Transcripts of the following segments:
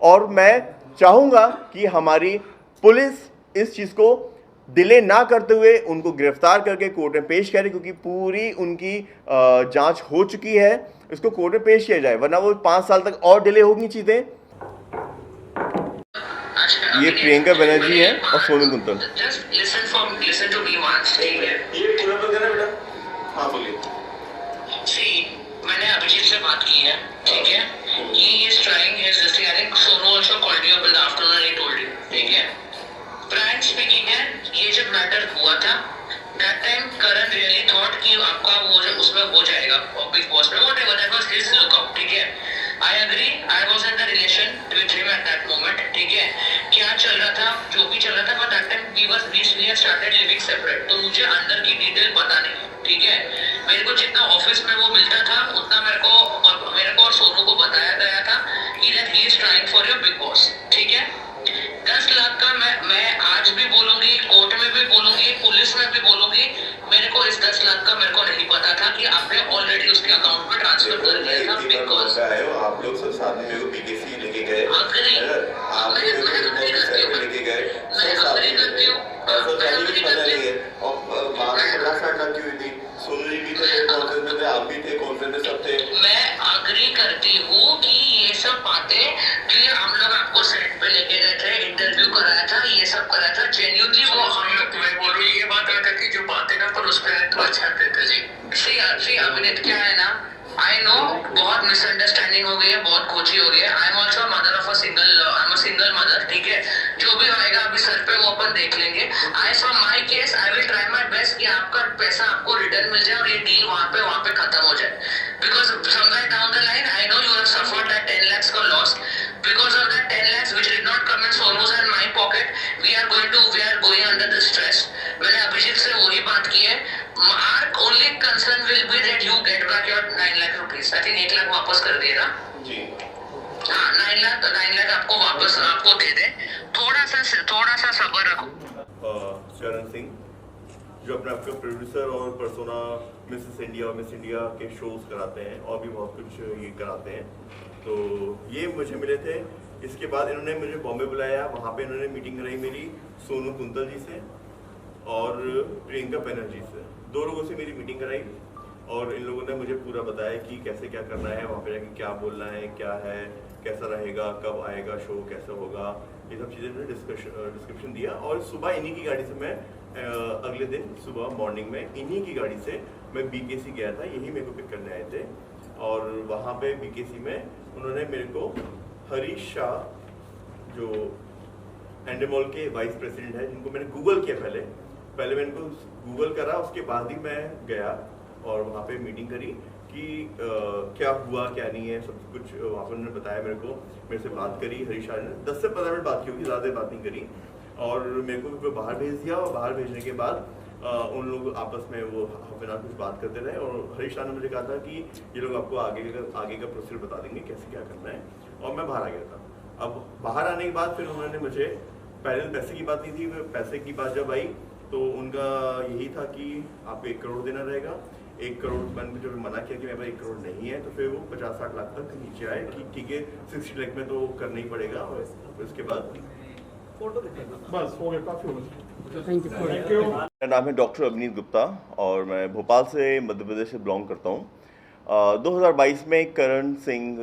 और मैं चाहूँगा कि हमारी पुलिस इस चीज़ को डिले ना करते हुए उनको गिरफ्तार करके कोर्ट में पेश करे, क्योंकि पूरी उनकी जांच हो चुकी है। इसको कोर्ट में पेश किया जाए, वरना वो 5 साल तक और डिले होगी चीज़ें। ये प्रियंका बनर्जी है और Sonu Kuntal. Just listen to me once, ठीक है? ये पूरा बोल देना बेटा। हाँ बोलिए। सी, मैंने अभिजीत से बात की है, ठीक है? He is trying his this thing. I think Sonu also called you up in the afternoon and he told you, ठीक है? Frank speaking है, ये जब मैटर हुआ था, that time Karan really thought कि आपका वो जो उसमें हो जाएगा, बिग बॉस में, whatever, that was his lookout, ठीक है? I agree, I was in the relation with him at that moment, ठीक है? क्या चल रहा था, जो भी चल रहा था, but that time we had started living separate, तो मुझे अंदर की डिटेल पता नहीं, ठीक है? मेरे को जितना ऑफिस में वो मिलता था, उतना मेरे को और सोनू को बताया गया था कि that he is trying for your big boss, ठीक है? 10 लाख का मैं आज भी बोलूंगी, कोर्ट में भी बोलूंगी, पुलिस में भी बोलूंगी, मेरे को इस 10 लाख का मेरे को नहीं पता था कि आपने ऑलरेडी उसके अकाउंट में ट्रांसफर कर दिया था, बिकॉज आप लोग सब साथ में मेरे को बीकेसी लेके गए, आप लेके गए, मैं अग्री करती हूँ, आप भी थे, कॉन्फ्रेंस में सब थे। मैं अग्री करती हूँ कि ये सब बातें कि हम लोग आपको सेट पे लेके गए थे, इंटरव्यू कराया था, ये सब कराया था, जेन्युइनली वो हम लोग, मैं बोल रही हूँ ये बात आता कि जो बातें ना पर उस पर तो अच्छा करते जी। सी अभिनीत क्या है ना, आई नो बहुत मिसअंडरस्टैंडिंग हो गई है, बहुत खोची हो गई है। I am also mother of I am a single mother, ठीक है? जो भी आएगा अभी सर पे वो अपन देख लेंगे। I from my case I will try my best कि आपका पैसा आपको रिटर्न मिल जाए और ये डील वहाँ पे खत्म हो जाए, because somewhere down the line I know you have suffered that 10 lakhs का loss, because of that 10 lakhs which did not come in Sonu's and my pocket, we are going under the stress. मैंने अभिजीत से वही बात की है, our only concern will be that you get back your 9 lakh rupees. I think 1 lakh वापस कर दिए ना जी। हाँ, 9 लाख आपको वापस आपको दे दे, थोड़ा सा सब्र रखो। करण सिंह जो अपने आपका प्रोड्यूसर और पर्सोना मिसेस इंडिया और मिस इंडिया के शोज कराते हैं और भी बहुत कुछ ये कराते हैं, तो ये मुझे मिले थे। इसके बाद इन्होंने मुझे बॉम्बे बुलाया, वहाँ पे इन्होंने मीटिंग कराई मेरी सोनू कुंतल जी से और प्रियंका बनर्जी से, 2 लोगों से मेरी मीटिंग कराई और इन लोगों ने मुझे पूरा बताया कि कैसे क्या करना है, वहाँ पे जाके क्या बोलना है, क्या है, कैसा रहेगा, कब आएगा शो, कैसा होगा, ये सब चीज़ें मैंने डिस्क्रिप्शन दिया। और सुबह इन्हीं की गाड़ी से मैं अगले दिन सुबह मॉर्निंग में इन्हीं की गाड़ी से मैं बीकेसी गया था, यही मेरे को पिक करने आए थे। और वहाँ पे बीकेसी में उन्होंने मेरे को हरीश शाह जो एंडेमॉल के वाइस प्रेसिडेंट है, जिनको मैंने गूगल किया पहले मैंने इनको गूगल करा, उसके बाद ही मैं गया और वहाँ पे मीटिंग करी कि क्या हुआ क्या नहीं है, सब कुछ वहाँ पर उन्होंने बताया मेरे से बात करी। हरीश शाह ने 10 से 15 मिनट बात की होगी, ज़्यादा बात नहीं करी और मेरे को बाहर भेज दिया। और बाहर भेजने के बाद उन लोग आपस में वो बिना कुछ बात करते रहे और हरीश शाह ने मुझे कहा था कि ये लोग आपको आगे का प्रोसीजर बता देंगे कैसे क्या करना है, और मैं बाहर आ गया था। अब बाहर आने के बाद फिर उन्होंने मुझे, पहले पैसे की बात नहीं थी, पैसे की बात जब आई तो उनका यही था कि आपको 1 करोड़ देना रहेगा। 1 करोड़ मैंने जब मना किया कि मेरे पास 1 करोड़ नहीं है, तो फिर वो 50-60 लाख तक नीचे आए कि ठीक है 60 लाख में तो करना ही पड़ेगा। और उसके बाद बस हो गया, काफी हो गया। Thank you. मेरा नाम है डॉक्टर अभिनीत गुप्ता और मैं भोपाल से मध्य प्रदेश से बिलोंग करता हूँ। 2022 में करण सिंह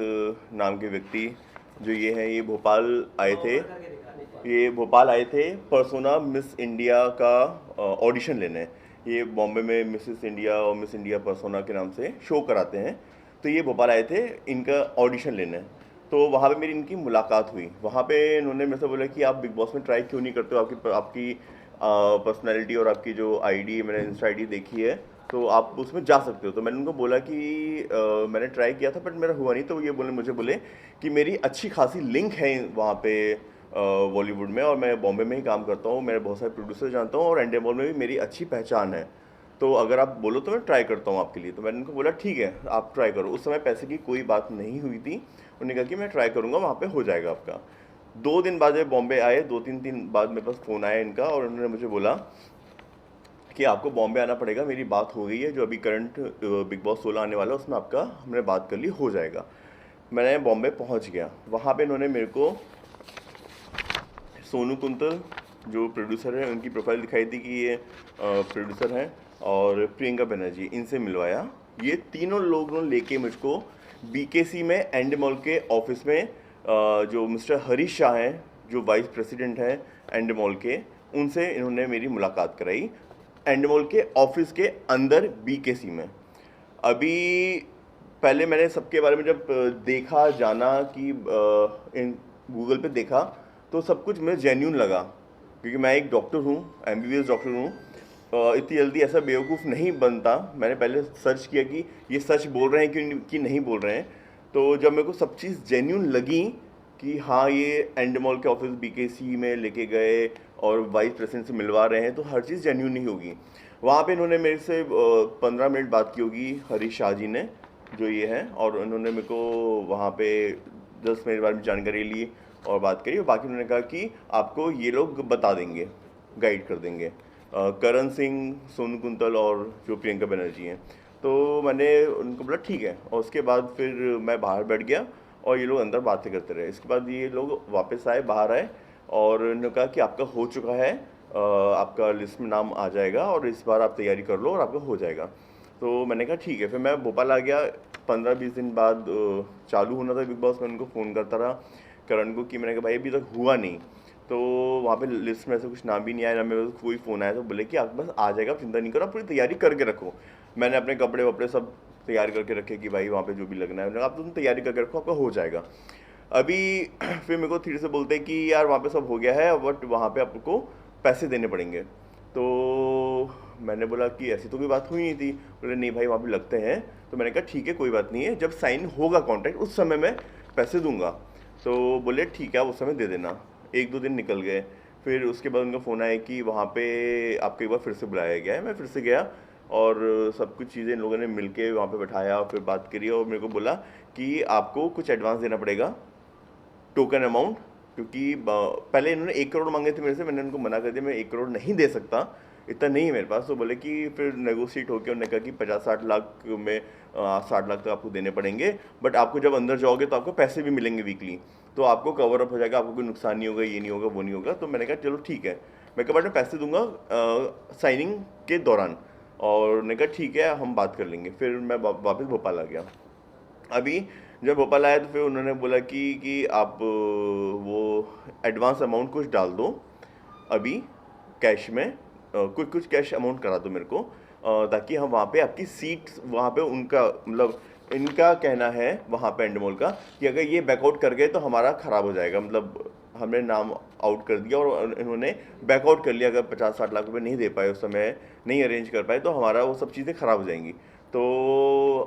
नाम के व्यक्ति जो ये हैं, ये भोपाल आए थे पर्सोना मिस इंडिया का ऑडिशन लेने। ये बॉम्बे में मिसेस इंडिया और मिस इंडिया पर्सोना के नाम से शो कराते हैं, तो ये भोपाल आए थे इनका ऑडिशन लेने। तो वहाँ पे मेरी इनकी मुलाकात हुई। वहाँ पे इन्होंने मेरे से बोला कि आप बिग बॉस में ट्राई क्यों नहीं करते हो, आपकी पर्सनैलिटी और आपकी जो आईडी, मैंने इंस्टा आईडी देखी है, तो आप उसमें जा सकते हो। तो मैंने उनको बोला कि मैंने ट्राई किया था बट मेरा हुआ नहीं। तो ये मुझे बोले कि मेरी अच्छी खासी लिंक है वहाँ पे बॉलीवुड में, और मैं बॉम्बे में ही काम करता हूँ, मेरे बहुत सारे प्रोड्यूसर जानता हूँ और एंडेमॉल में भी मेरी अच्छी पहचान है, तो अगर आप बोलो तो मैं ट्राई करता हूँ आपके लिए। तो मैंने उनको बोला ठीक है आप ट्राई करो। उस समय पैसे की कोई बात नहीं हुई थी। उन्होंने कहा कि मैं ट्राई करूँगा, वहाँ पे हो जाएगा आपका। 2 दिन बाद जब बॉम्बे आए, 2-3 दिन बाद मेरे पास फ़ोन आया इनका और उन्होंने मुझे बोला कि आपको बॉम्बे आना पड़ेगा, मेरी बात हो गई है, जो अभी करंट बिग बॉस 16 आने वाला है उसमें आपका हमने बात कर ली, हो जाएगा। मैंने बॉम्बे पहुंच गया। वहाँ पे इन्होंने मेरे को सोनू कुंतल जो प्रोड्यूसर है उनकी प्रोफाइल दिखाई थी कि ये प्रोड्यूसर हैं, और प्रियंका बनर्जी, इनसे मिलवाया। ये तीनों लोगों ने लेके मुझको बीकेसी में एंड मॉल के ऑफिस में जो मिस्टर हरीश शाह हैं जो वाइस प्रेसिडेंट हैं एंड मॉल के, उनसे इन्होंने मेरी मुलाकात कराई एंड मॉल के ऑफिस के अंदर बीकेसी में। अभी पहले मैंने सबके बारे में जब देखा जाना कि इन गूगल पे देखा तो सब कुछ मुझे जेन्यून लगा, क्योंकि मैं एक डॉक्टर हूँ, एमबीबीएस डॉक्टर हूँ। इतनी जल्दी ऐसा बेवकूफ़ नहीं बनता। मैंने पहले सर्च किया कि ये सच बोल रहे हैं कि नहीं बोल रहे हैं। तो जब मेरे को सब चीज़ जेन्यून लगी कि हाँ ये एंड मॉल के ऑफिस बीकेसी में लेके गए और वाइस प्रेसिडेंट से मिलवा रहे हैं, तो हर चीज़ जेन्यून ही होगी। वहाँ पे इन्होंने मेरे से 15 मिनट बात की होगी, हरीश शाह जी ने जो ये हैं, और उन्होंने मेरे को वहाँ पे 10 मिनट बारे में जानकारी ली और बात करी, और बाकी उन्होंने कहा कि आपको ये लोग बता देंगे, गाइड कर देंगे, करण सिंह, सोनू कुंतल और जो प्रियंका बनर्जी हैं। तो मैंने उनको बोला ठीक है, और उसके बाद फिर मैं बाहर बैठ गया और ये लोग अंदर बातें करते रहे। इसके बाद ये लोग वापस आए, बाहर आए, और उन्होंने कहा कि आपका हो चुका है, आपका लिस्ट में नाम आ जाएगा और इस बार आप तैयारी कर लो और आपका हो जाएगा। तो मैंने कहा ठीक है। फिर मैं भोपाल आ गया। 15-20 दिन बाद चालू होना था बिग बॉस। मैं उनको फ़ोन करता रहा करण को कि मैंने कहा भाई अभी तक हुआ नहीं। तो वहाँ पे लिस्ट में ऐसे कुछ नाम भी नहीं आया, ना मेरे पास कोई फ़ोन आया। तो बोले कि आप बस आ जाएगा, चिंता नहीं करो, आप पूरी तैयारी करके रखो। मैंने अपने कपड़े वपड़े सब तैयार करके रखे कि भाई वहाँ पे जो भी लगना है आप तुम तैयारी करके रखो, आपका हो जाएगा। अभी फिर मेरे को धीरे से बोलते हैं कि यार वहाँ पे सब हो गया है, बट वहाँ पे आपको पैसे देने पड़ेंगे। तो मैंने बोला कि ऐसी तो कोई बात हुई नहीं थी। बोले नहीं भाई वहाँ पे लगते हैं। तो मैंने कहा ठीक है कोई बात नहीं है, जब साइन होगा कॉन्ट्रैक्ट उस समय मैं पैसे दूंगा। तो बोले ठीक है आप उस समय दे देना। 1-2 दिन निकल गए। फिर उसके बाद उनका फ़ोन आया कि वहाँ पे आपको एक बार फिर से बुलाया गया है। मैं फिर से गया और सब कुछ चीज़ें इन लोगों ने मिल के वहाँ पर बैठाया और फिर बात करी, और मेरे को बोला कि आपको कुछ एडवांस देना पड़ेगा, टोकन अमाउंट, क्योंकि पहले इन्होंने 1 करोड़ मांगे थे मेरे से। मैंने उनको मना कर दिया, मैं 1 करोड़ नहीं दे सकता, इतना नहीं है मेरे पास। तो बोले कि फिर नेगोशिएट होकर उन्होंने कहा कि 50-60 लाख में 60 लाख तक आपको देने पड़ेंगे, बट आपको जब अंदर जाओगे तो आपको पैसे भी मिलेंगे वीकली, तो आपको कवर अप हो जाएगा, आपको कोई नुकसान नहीं होगा, ये नहीं होगा, वो नहीं होगा। तो मैंने कहा चलो ठीक है। मैं कहा बट मैं पैसे दूंगा साइनिंग के दौरान, और उन्होंने कहा ठीक है हम बात कर लेंगे। फिर मैं वापस भोपाल आ गया। अभी जब भोपाल आया तो फिर उन्होंने बोला कि आप वो एडवांस अमाउंट कुछ डाल दो अभी कैश में, कुछ कैश अमाउंट करा दो मेरे को, ताकि हम वहाँ पे आपकी सीट, वहाँ पे उनका मतलब इनका कहना है वहाँ पे एंड मॉल का कि अगर ये बैकआउट कर गए तो हमारा ख़राब हो जाएगा। मतलब हमने नाम आउट कर दिया और इन्होंने बैकआउट कर लिया। अगर 50-60 लाख रुपए नहीं दे पाए उस समय, नहीं अरेंज कर पाए, तो हमारा वो सब चीज़ें ख़राब हो जाएंगी। तो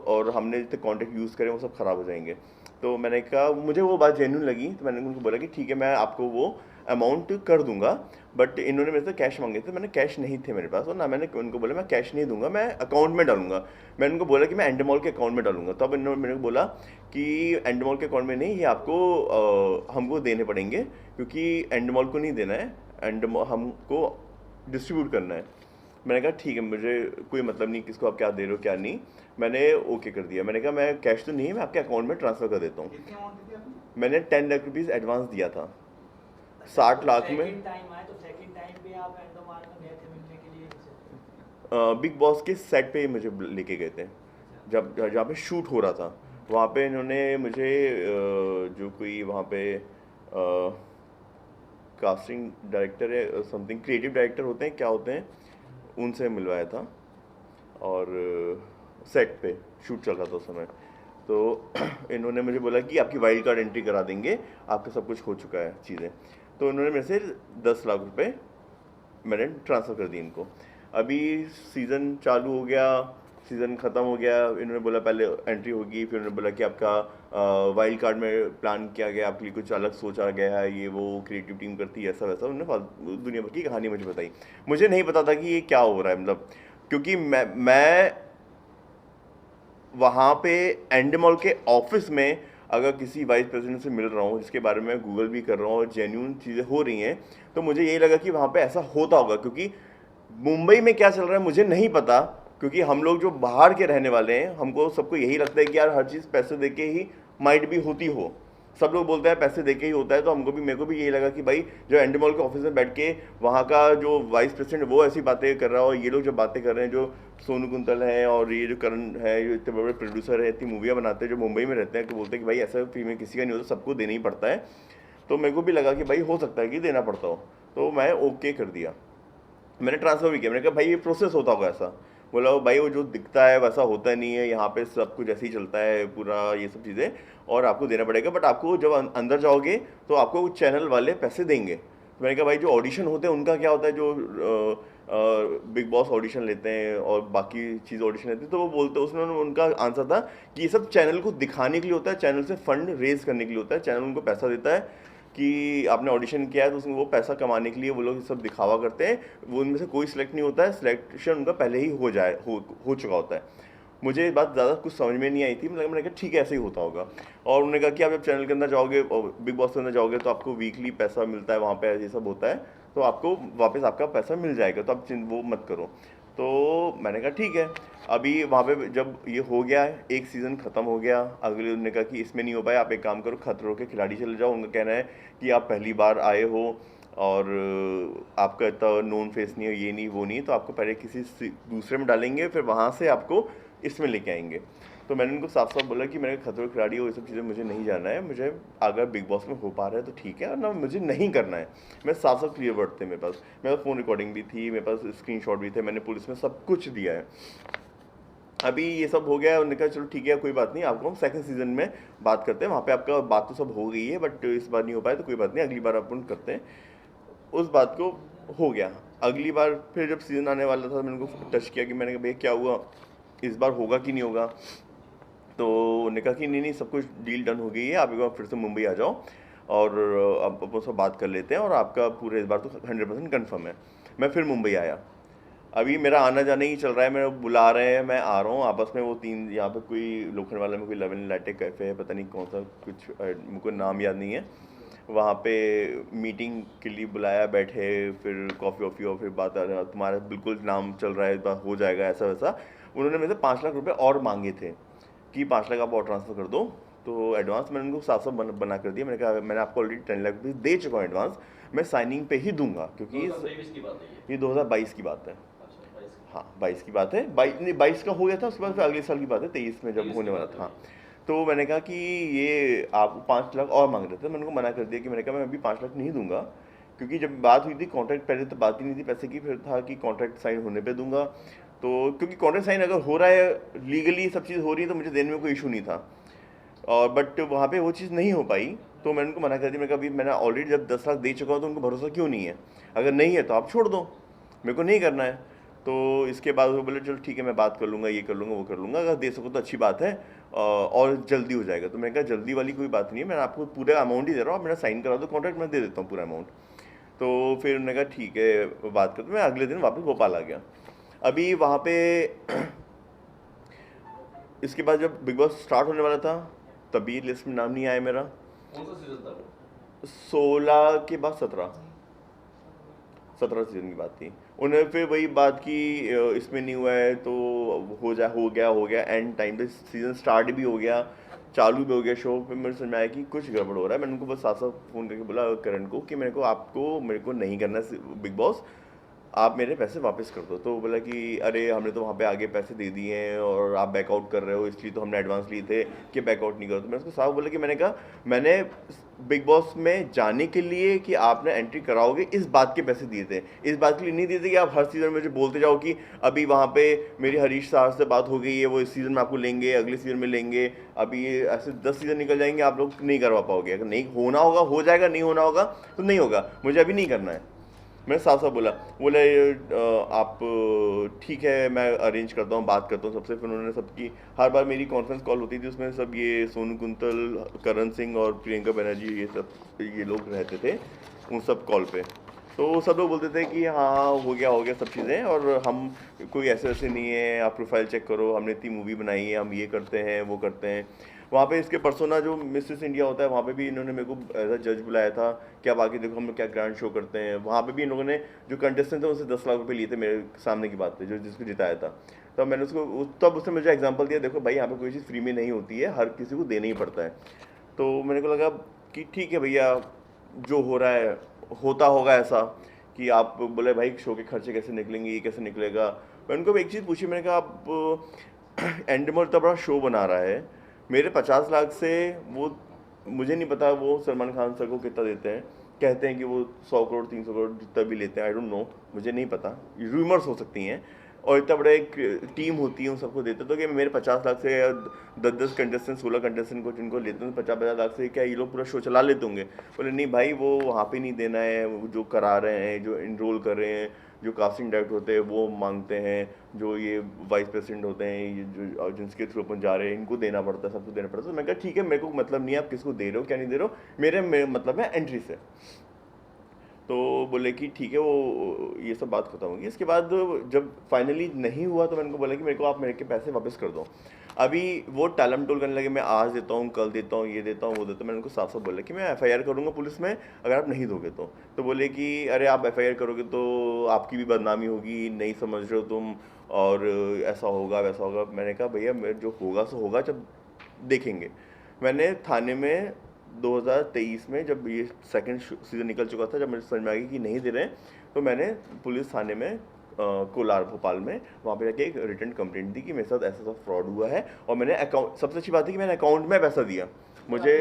और हमने जितने कॉन्टैक्ट यूज़ करें वो सब ख़राब हो जाएंगे। तो मैंने कहा मुझे वो बात जेन्युइन लगी, तो मैंने उनको बोला कि ठीक है मैं आपको वो अमाउंट कर दूंगा, बट इन्होंने मेरे से कैश मांगे थे, मैंने कैश नहीं थे मेरे पास, और ना मैंने उनको बोला मैं कैश नहीं दूंगा, मैं अकाउंट में डालूंगा। मैंने उनको बोला कि मैं एंड मॉल के अकाउंट में डालूंगा। तब इन्होंने मेरे को बोला कि एंड मॉल के अकाउंट में नहीं, ये आपको हमको देने पड़ेंगे, क्योंकि एंड मॉल को नहीं देना है, एंड हमको डिस्ट्रीब्यूट करना है। मैंने कहा ठीक है, मुझे कोई मतलब नहीं किसको आप क्या दे रहे हो क्या नहीं। मैंने ओके कर दिया। मैंने कहा मैं कैश तो नहीं है, मैं आपके अकाउंट में ट्रांसफ़र कर देता हूँ। मैंने 10 लाख रुपीज़ एडवांस दिया था। 60 लाख में बिग बॉस के सेट पे मुझे लेके गए थे, जब जहाँ पे शूट हो रहा था। वहाँ पे इन्होंने मुझे जो कोई वहाँ पे कास्टिंग डायरेक्टर है, समथिंग क्रिएटिव डायरेक्टर होते हैं, क्या होते हैं, उनसे मिलवाया था। और सेट पे शूट चल रहा था उस समय। तो इन्होंने मुझे बोला कि आपकी वाइल्ड कार्ड एंट्री करा देंगे, आपका सब कुछ हो चुका है चीज़ें। तो इन्होंने मेरे से 10 लाख रुपए मैंने ट्रांसफ़र कर दिए इनको। अभी सीज़न चालू हो गया, सीज़न ख़त्म हो गया। इन्होंने बोला पहले एंट्री होगी, फिर उन्होंने बोला कि आपका वाइल्ड कार्ड में प्लान किया गया, आपके लिए कुछ अलग सोचा गया है, ये वो क्रिएटिव टीम करती है, ऐसा वैसा। उन्होंने दुनिया भर की कहानी मुझे बताई। मुझे नहीं पता था कि ये क्या हो रहा है, मतलब क्योंकि मैं वहाँ पे एंड मॉल के ऑफिस में अगर किसी वाइस प्रेसिडेंट से मिल रहा हूँ, जिसके बारे में गूगल भी कर रहा हूँ और जेन्यून चीज़ें हो रही हैं, तो मुझे यही लगा कि वहाँ पे ऐसा होता होगा। क्योंकि मुंबई में क्या चल रहा है मुझे नहीं पता, क्योंकि हम लोग जो बाहर के रहने वाले हैं, हमको सबको यही लगता है कि यार हर चीज़ पैसे दे के ही माइट भी होती हो, सब लोग बोलते हैं पैसे देके ही होता है, तो हमको भी, मेरे को भी यही लगा कि भाई जो एंडी मॉल के ऑफिस में बैठ के वहाँ का जो वाइस प्रेसिडेंट वो ऐसी बातें कर रहा है, और ये लोग जो बातें कर रहे हैं, जो सोनू कुंतल है और ये जो करण है, जो इतने बड़े प्रोड्यूसर है, इतनी मूवियाँ बनाते हैं, जो मुंबई में रहते हैं, तो बोलते हैं कि भाई ऐसा फीमेल किसी का नहीं होता, सबको देना ही पड़ता है। तो मेरे को भी लगा कि भाई हो सकता है कि देना पड़ता हो, तो मैं ओके कर दिया, मैंने ट्रांसफ़र भी किया। मैंने कहा भाई ये प्रोसेस होता होगा ऐसा, बोला भाई वो जो दिखता है वैसा होता नहीं है, यहाँ पे सब कुछ ऐसे ही चलता है पूरा, ये सब चीज़ें, और आपको देना पड़ेगा, बट आपको जब अंदर जाओगे तो आपको चैनल वाले पैसे देंगे। तो मैंने कहा भाई जो ऑडिशन होते हैं उनका क्या होता है, जो बिग बॉस ऑडिशन लेते हैं और बाकी चीज़ ऑडिशन लेते हैं, तो वो बोलते हैं, उसमें उनका आंसर था कि ये सब चैनल को दिखाने के लिए होता है, चैनल से फंड रेज करने के लिए होता है, चैनल उनको पैसा देता है कि आपने ऑडिशन किया है, तो उसमें वो पैसा कमाने के लिए वो लोग सब दिखावा करते हैं, वो उनमें से कोई सिलेक्ट नहीं होता है, सिलेक्शन उनका पहले ही हो चुका होता है। मुझे ये बात ज़्यादा कुछ समझ में नहीं आई थी, मैंने कहा ठीक है ऐसे ही होता होगा। और उन्होंने कहा कि आप जब चैनल के अंदर जाओगे, बिग बॉस के अंदर जाओगे, तो आपको वीकली पैसा मिलता है, वहाँ पे ये सब होता है, तो आपको वापस आपका पैसा मिल जाएगा, तो आप वो मत करो। तो मैंने कहा ठीक है। अभी वहाँ पे जब ये हो गया, एक सीज़न ख़त्म हो गया, अगले उन्होंने कहा कि इसमें नहीं हो पाया, आप एक काम करो, खतरों के खिलाड़ी चले जाओ। उनका कहना है कि आप पहली बार आए हो और आपका इतना नोन फेस नहीं है, ये नहीं वो नहीं, तो आपको पहले किसी दूसरे में डालेंगे, फिर वहाँ से आपको इसमें लेके आएंगे। तो मैंने उनको साफ साफ बोला कि मैंने खतरों के खिलाड़ी हो, ये सब चीज़ें मुझे नहीं जाना है, मुझे अगर बिग बॉस में हो पा रहा है तो ठीक है, और ना मुझे नहीं करना है। मैं साफ साफ क्लियर वर्ड थे मेरे पास फ़ोन रिकॉर्डिंग भी थी, मेरे पास स्क्रीनशॉट भी थे, मैंने पुलिस में सब कुछ दिया है। अभी ये सब हो गया, उन्होंने कहा चलो ठीक है कोई बात नहीं, आपको हम सेकंड सीजन में बात करते हैं, वहाँ पे आपका बात तो सब हो गई है, बट इस बार नहीं हो पाया तो कोई बात नहीं, अगली बार अपन करते हैं। उस बात को हो गया। अगली बार फिर जब सीज़न आने वाला था, मैंने उनको टच किया कि मैंने कहा भैया क्या हुआ, इस बार होगा कि नहीं होगा। तो उन्होंने कहा कि नहीं सब कुछ डील डन हो गई है, आप एक बार फिर से मुंबई आ जाओ और अब अपन सब बात कर लेते हैं, और आपका पूरे इस बार तो 100% कन्फर्म है। मैं फिर मुंबई आया। अभी मेरा आना जाना ही चल रहा है, मेरे बुला रहे हैं, मैं आ रहा हूँ आपस में। वो तीन यहाँ पे कोई लोखंडवाला में कोई लेवन लैटे कैफ़े है, पता नहीं कौन सा, कुछ मुझको नाम याद नहीं है, वहाँ पे मीटिंग के लिए बुलाया, बैठे, फिर कॉफ़ी वॉफ़ी और फिर बात, तुम्हारा बिल्कुल नाम चल रहा है, बात हो जाएगा, ऐसा वैसा। उन्होंने मेरे से 5 लाख रुपए और मांगे थे कि 5 लाख आप और ट्रांसफ़र कर दो, तो एडवांस मैंने उनको साफ साफ बना कर दिया। मैंने कहा मैंने आपको ऑलरेडी 10 लाख रुपये दे चुका हूँ एडवांस, मैं साइनिंग पे ही दूंगा, क्योंकि ये 2022 की बात है। हाँ 22 की बात है, 22 का हो गया था, उसके बाद फिर अगले साल की बात है, 23 में जब होने वाला था। तो मैंने कहा कि ये आप 5 लाख और मांग रहे थे, मैंने उनको मना कर दिया कि मैंने कहा मैं अभी 5 लाख नहीं दूंगा, क्योंकि जब बात हुई थी कॉन्ट्रैक्ट, पहले तो बात ही नहीं थी पैसे की, फिर था कि कॉन्ट्रैक्ट साइन होने पे दूंगा। तो क्योंकि कॉन्ट्रैक्ट साइन अगर हो रहा है, लीगली सब चीज़ हो रही है, तो मुझे देने में कोई इशू नहीं था, और बट वहाँ पे वो चीज़ नहीं हो पाई, तो मैंने उनको मना कर दिया। मैंने कहा अभी मैंने ऑलरेडी जब 10 लाख दे चुका हूँ, तो उनको भरोसा क्यों नहीं है, अगर नहीं है तो आप छोड़ दो, मेरे को नहीं करना है। तो इसके बाद वो बोले चलो ठीक है मैं बात कर लूँगा, ये कर लूँगा, वो कर लूँगा, अगर दे सको तो अच्छी बात है, और जल्दी हो जाएगा। तो मैंने कहा जल्दी वाली कोई बात नहीं है, मैं आपको पूरा अमाउंट ही दे रहा हूँ, आप मेरा साइन करा दो कॉन्ट्रैक्ट, मैं दे देता हूँ पूरा अमाउंट। तो फिर उन्होंने कहा ठीक है बात करते, मैं अगले दिन वापस भोपाल आ गया। अभी वहाँ पे इसके बाद जब बिग बॉस स्टार्ट होने वाला था, तभी लिस्ट में नाम नहीं आया मेरा। कौन सा सीजन था वो? 16 के बाद 17 सीजन की बात थी। उन्होंने फिर वही बात की इसमें नहीं हुआ है तो हो गया एंड टाइम पे सीज़न स्टार्ट भी हो गया, चालू भी हो गया शो। फिर मेरे समझ में आया कि कुछ गड़बड़ हो रहा है। मैंने उनको बस साफ साफ फ़ोन करके बोला करण को कि मेरे को नहीं करना बिग बॉस, आप मेरे पैसे वापस कर दो। तो बोला कि अरे हमने तो वहाँ पे आगे पैसे दे दिए हैं और आप बैकआउट कर रहे हो, इसलिए तो हमने एडवांस लिए थे कि बैकआउट नहीं करो। तो मैंने उसको साफ बोला कि मैंने बिग बॉस में जाने के लिए कि आपने एंट्री कराओगे इस बात के पैसे दिए थे, इस बात के लिए नहीं दिए थे कि आप हर सीज़न में मुझे बोलते जाओ कि अभी वहाँ पे मेरी हरीश साहब से बात हो गई है, वो इस सीज़न में आपको लेंगे, अगले सीज़न में लेंगे। अभी ये ऐसे 10 सीज़न निकल जाएंगे, आप लोग नहीं करवा पाओगे। अगर नहीं होना होगा हो जाएगा, नहीं होना होगा तो नहीं होगा, मुझे अभी नहीं करना है। मैंने साफ साफ बोला आप ठीक है मैं अरेंज करता हूँ, बात करता हूँ सबसे। फिर उन्होंने सबकी हर बार मेरी कॉन्फ्रेंस कॉल होती थी, उसमें सब ये सोनू कुंतल, करण सिंह और प्रियंका बनर्जी ये लोग रहते थे उन सब कॉल पे। तो सब लोग बोलते थे कि हाँ हो गया सब चीज़ें, और हम कोई ऐसे नहीं है, आप प्रोफाइल चेक करो, हमने इतनी मूवी बनाई है, हम ये करते हैं वो करते हैं। वहाँ पे इसके पर्सोना जो मिसेस इंडिया होता है वहाँ पे भी इन्होंने मेरे को एज अ जज बुलाया था कि अब आगे देखो हम लोग क्या ग्रांड शो करते हैं। वहाँ पे भी इन लोगों ने जो कंटेस्टेंट थे उनसे 10 लाख रुपए लिए थे, मेरे सामने की बात है, जो जिसको जिताया था। तब मैंने उसको तब उसने मुझे एग्जाम्पल दिया, देखो भाई यहाँ पे कोई चीज़ फ्री में नहीं होती है, हर किसी को देना ही पड़ता है। तो मेरे को लगा कि ठीक है भैया, जो हो रहा है होता होगा ऐसा कि आप बोले भाई शो के खर्चे कैसे निकलेंगे, ये कैसे निकलेगा। मैं उनको एक चीज़ पूछी, मैंने कहा आप एंडमोल इतना बड़ा शो बना रहा है, मेरे 50 लाख से वो, मुझे नहीं पता वो सलमान खान सर को कितना देते हैं, कहते हैं कि वो 100 करोड़ 300 करोड़ जितना भी लेते हैं, आई डोंट नो, मुझे नहीं पता, रूमर्स हो सकती हैं। और इतना बड़ा एक टीम होती है उन सबको देते, तो कि मेरे 50 लाख से 10 कंटेस्टेंट 16 कंटेस्टेंट को जिनको लेते हैं 50 लाख से क्या ये लोग पूरा शो चला लेते होंगे। बोले नहीं भाई, वो वहाँ पे नहीं देना है, वो जो करा रहे हैं, जो इनरोल कर रहे हैं, जो कास्टिंग डायरेक्टर होते हैं वो मांगते हैं, जो ये वाइस प्रेसिडेंट होते हैं, ये जो जिनके थ्रू अपन जा रहे हैं, इनको देना पड़ता है, सबको देना पड़ता है। तो मैं कहा ठीक है, मेरे को मतलब नहीं है आप किसको दे रहे हो क्या नहीं दे रहे हो, मेरे मतलब है एंट्री से। तो बोले कि ठीक है, वो ये सब बात खत्म होगी। इसके बाद जब फाइनली नहीं हुआ तो मैंने उनको बोला कि मेरे को आप मेरे के पैसे वापस कर दो। अभी वो टालम टोल करने लगे, मैं आज देता हूँ, कल देता हूँ, ये देता हूँ, वो देता हूँ। मैंने उनको साफ साफ बोला कि मैं एफआईआर करूँगा पुलिस में अगर आप नहीं दोगे तो बोले कि अरे आप एफआईआर करोगे तो आपकी भी बदनामी होगी, नहीं समझ रहे हो तुम, और ऐसा होगा वैसा होगा। मैंने कहा भैया जो होगा सो होगा, जब देखेंगे। मैंने थाने में 2023 में जब ये सेकंड सीज़न निकल चुका था, जब मुझे समझ में आ गई कि नहीं दे रहे हैं, तो मैंने पुलिस थाने में कोलार भोपाल में वहाँ पे जाके एक रिटर्न कंप्लेंट दी कि मेरे साथ ऐसा फ्रॉड हुआ है। और मैंने अकाउंट, सबसे अच्छी बात है कि मैंने अकाउंट में पैसा दिया। मुझे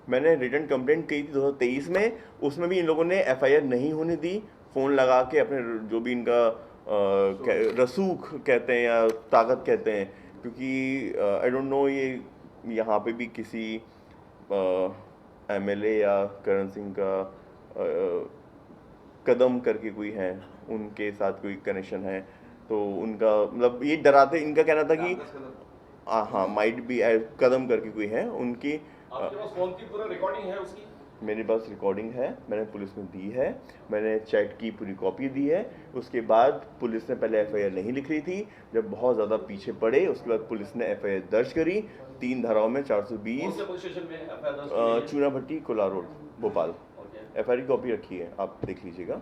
मैंने रिटर्न कंप्लेंट की थी 2023 में, उसमें भी इन लोगों ने एफआईआर नहीं होने दी। फ़ोन लगा के अपने जो भी इनका रसूख कहते हैं या ताकत कहते हैं, क्योंकि आई डोंट नो ये यहाँ पे भी किसी एमएलए या करण सिंह का कदम करके कोई है, उनके साथ कोई कनेक्शन है, तो उनका मतलब ये डराते, इनका कहना था कि हाँ माइट बी कदम करके कोई है उनकी। आपके पास फोन की पूरा रिकॉर्डिंग है उसकी? मेरे पास रिकॉर्डिंग है, मैंने पुलिस में दी है, मैंने चैट की पूरी कॉपी दी है। उसके बाद पुलिस ने पहले एफआईआर नहीं लिख रही थी, जब बहुत ज़्यादा पीछे पड़े उसके बाद पुलिस ने एफआईआर दर्ज करी 3 धाराओं में 420 चूना भट्टी कोला रोड भोपाल। एफआईआर की कॉपी रखी है, आप देख लीजिएगा।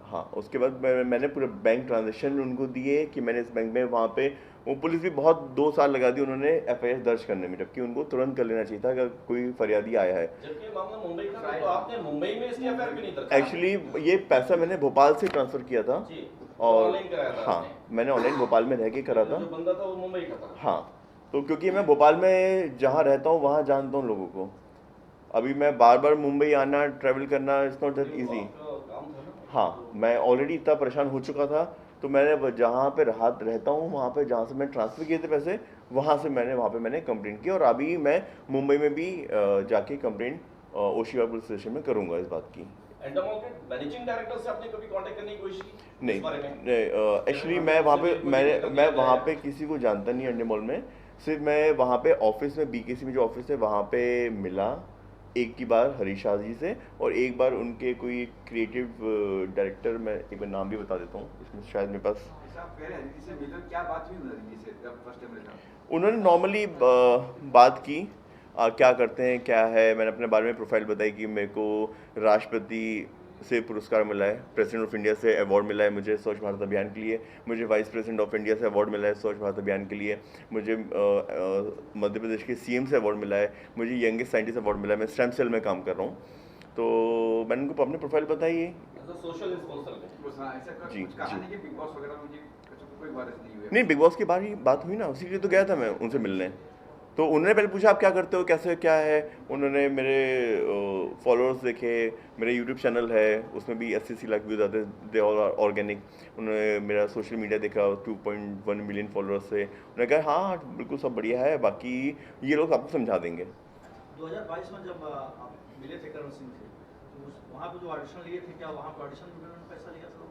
हाँ, उसके बाद मैंने पूरे बैंक ट्रांजेक्शन उनको दिए कि मैंने इस बैंक में, वहाँ पे वो पुलिस भी बहुत 2 साल लगा दी उन्होंने एफआईआर दर्ज करने में, जबकि उनको तुरंत कर लेना चाहिए था अगर कोई फरियादी आया है। जबकि मामला मुंबई का था, तो आपने मुंबई में इसकी एफआईआर क्यों नहीं दर्ज? एक्चुअली ये पैसा मैंने भोपाल से ट्रांसफ़र किया था जी, और ऑनलाइन कराया था हाँ, मैंने ऑनलाइन भोपाल में रह के करा था। जो बंदा था वो मुंबई का था। हाँ, तो क्योंकि मैं भोपाल में जहाँ रहता हूँ वहाँ जानता हूँ लोगों को, अभी मैं बार बार मुंबई आना, ट्रैवल करना, इट्स नॉट दैट ईजी। हाँ, मैं ऑलरेडी इतना परेशान हो चुका था, तो मैंने जहाँ पे रहता हूँ वहाँ पे जहाँ से मैं ट्रांसफ़र किए थे पैसे, वहाँ से वहाँ पे मैंने कंप्लेंट की। और अभी मैं मुंबई में भी जाके कंप्लेंट ओशिवा पुलिस स्टेशन में करूँगा इस बात की। एंडमोल के मैनेजिंग डायरेक्टर से आपने कभी कांटेक्ट करने की कोशिश की? नहीं, एक्चुअली मैं वहाँ पे किसी को जानता नहीं एंडमोल में, सिर्फ मैं वहाँ पे ऑफिस में बीकेसी में जो ऑफिस है वहाँ पे मिला एक ही बार हरीश शाह जी से, और एक बार उनके कोई क्रिएटिव डायरेक्टर, मैं एक बार नाम भी बता देता हूँ इसमें शायद मेरे पास। उन्होंने नॉर्मली बात की, क्या करते हैं क्या है, मैंने अपने बारे में प्रोफाइल बताई कि मेरे को राष्ट्रपति से पुरस्कार मिला है, प्रेसिडेंट ऑफ इंडिया से अवार्ड मिला है मुझे स्वच्छ भारत अभियान के लिए, मुझे वाइस प्रेसिडेंट ऑफ इंडिया से अवार्ड मिला है स्वच्छ भारत अभियान के लिए, मुझे मध्य प्रदेश के सीएम से अवार्ड मिला है, मुझे यंगेस्ट साइंटिस्ट अवार्ड मिला है, मैं स्टेम सेल में काम कर रहा हूँ। तो मैंने उनको अपने प्रोफाइल बताई है जी। नहीं, बिग बॉस की बात हुई ना, उसी के लिए तो गया था मैं उनसे मिलने। तो उन्होंने पहले पूछा आप क्या करते हो, कैसे क्या है, उन्होंने मेरे फॉलोअर्स देखे, मेरे यूट्यूब चैनल है उसमें भी 80 लाख व्यूज़ आते हैं, दे ऑल ऑर्गेनिक। उन्होंने मेरा सोशल मीडिया देखा 2.1 मिलियन फॉलोअर्स से, उन्होंने कहा हाँ बिल्कुल सब बढ़िया है, बाकी ये लोग आपको समझा देंगे। 2022 में जब आप मिले थे करण सिंह से, तो वहाँ पे जो ऑडिशन लिए थे, क्या वहाँ पे ऑडिशन में उन्होंने पैसा लिया था?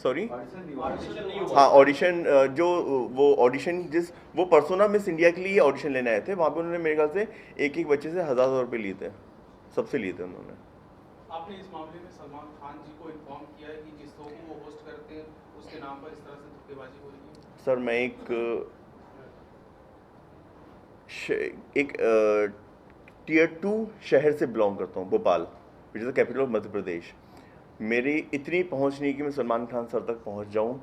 सॉरी, ऑडिशन नहीं हुआ। हाँ ऑडिशन, जो वो ऑडिशन वो पर्सोना मिस इंडिया के लिए ऑडिशन लेने आए थे, वहाँ पे उन्होंने मेरे ख्याल से एक बच्चे से 1000 रुपये लिए थे, सबसे लिए थे उन्होंने। आपने इस मामले में सलमान खान जी को इन्फॉर्म किया है कि जिस शो को वो होस्ट करते हैं उसके नाम पर इस तरह से धोखेबाजी हो रही है? सर मैं एक टियर 2 शहर से बिलोंग करता हूँ, Bhopal, which is the capital of Madhya Pradesh. मेरी इतनी पहुँच नहीं कि मैं सलमान खान सर तक पहुँच जाऊँ।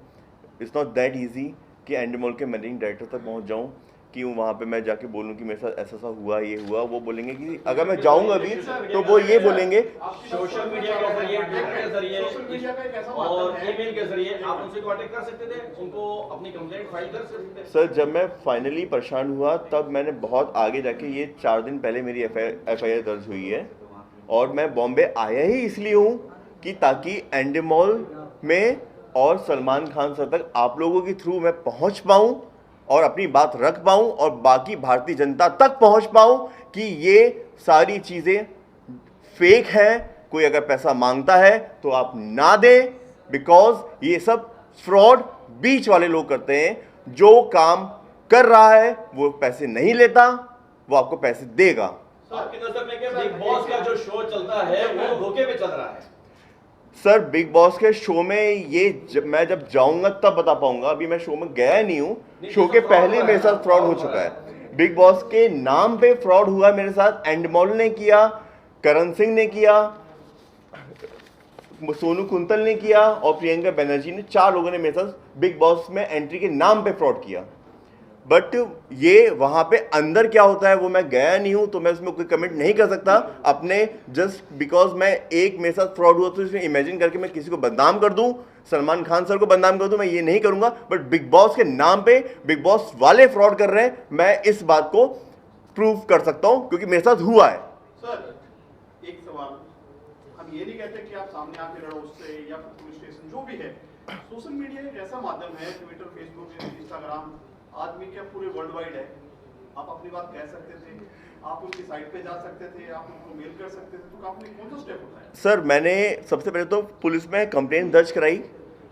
इट्स नॉट दैट ईजी कि एंडी मॉल के मैनेजिंग डायरेक्टर तक पहुँच जाऊँ, कि वहाँ पे मैं जाके बोलूँ कि मेरे साथ ऐसा हुआ, ये हुआ। वो बोलेंगे कि अगर मैं जाऊँगा अभी तो वो ये बोलेंगे सोशल मीडिया के जरिए, ट्विटर के जरिए सोशल मीडिया का एक ऐसा और माध्यम है। ईमेल के जरिए आप उनसे कांटेक्ट कर सकते थे, उनको अपनी कंप्लेंट फाइल कर सकते थे। सर, जब मैं फाइनली परेशान हुआ तब मैंने बहुत आगे जाके, ये 4 दिन पहले मेरी एफआईआर दर्ज हुई है, और मैं बॉम्बे आया ही इसलिए हूँ कि ताकि एंडी मॉल में और सलमान खान सर तक आप लोगों के थ्रू मैं पहुँच पाऊँ और अपनी बात रख पाऊँ और बाकी भारतीय जनता तक पहुँच पाऊँ कि ये सारी चीज़ें फेक हैं। कोई अगर पैसा मांगता है तो आप ना दें, बिकॉज ये सब फ्रॉड बीच वाले लोग करते हैं। जो काम कर रहा है वो पैसे नहीं लेता, वो आपको पैसे देगा। आपकी नजर में क्या बिग बॉस का जो शो चलता है वो धोखे पे चल रहा है? सर, बिग बॉस के शो में ये मैं जब जाऊंगा तब बता पाऊंगा। अभी मैं शो में गया नहीं हूँ। शो के पहले मेरे साथ फ्रॉड हो चुका है। बिग बॉस के नाम पे फ्रॉड हुआ मेरे साथ। एंडी मॉल ने किया, करण सिंह ने किया, सोनू कुंतल ने किया और प्रियंका बनर्जी ने, 4 लोगों ने मेरे साथ बिग बॉस में एंट्री के नाम पे फ्रॉड किया। बट ये वहाँ पे अंदर क्या होता है वो मैं गया नहीं हूँ, तो मैं उसमें कोई कमेंट नहीं कर सकता अपने, जस्ट बिकॉज मैं एक मेरे साथ फ्रॉड हुआ तो इसमें इमेजिन करके मैं किसी को बदनाम कर दूँ, सलमान खान सर को बदनाम कर दूँ, मैं ये नहीं करूँगा। बट बिग बॉस के नाम पे बिग बॉस वाले फ्रॉड कर रहे हैं, मैं इस बात को प्रूव कर सकता हूँ क्योंकि मेरे साथ हुआ है। सर, एक सवाल, हम ये नहीं कहते कि आप सामने आके लड़ो उससे या फिर पुलिस स्टेशन जो भी है। सोशल मीडिया एक ऐसा माध्यम है, ट्विटर, फेसबुक, इंस्टाग्राम, आदमी क्या पूरे वर्ल्ड वाइड है। आप अपनी बात कह सकते थे, आप उनकी साइट पे जा सकते थे, आप उनको मेल कर सकते थे, तो आपने कौन सा स्टेप उठाया? सर, मैंने सबसे पहले तो पुलिस में कंप्लेंट दर्ज कराई।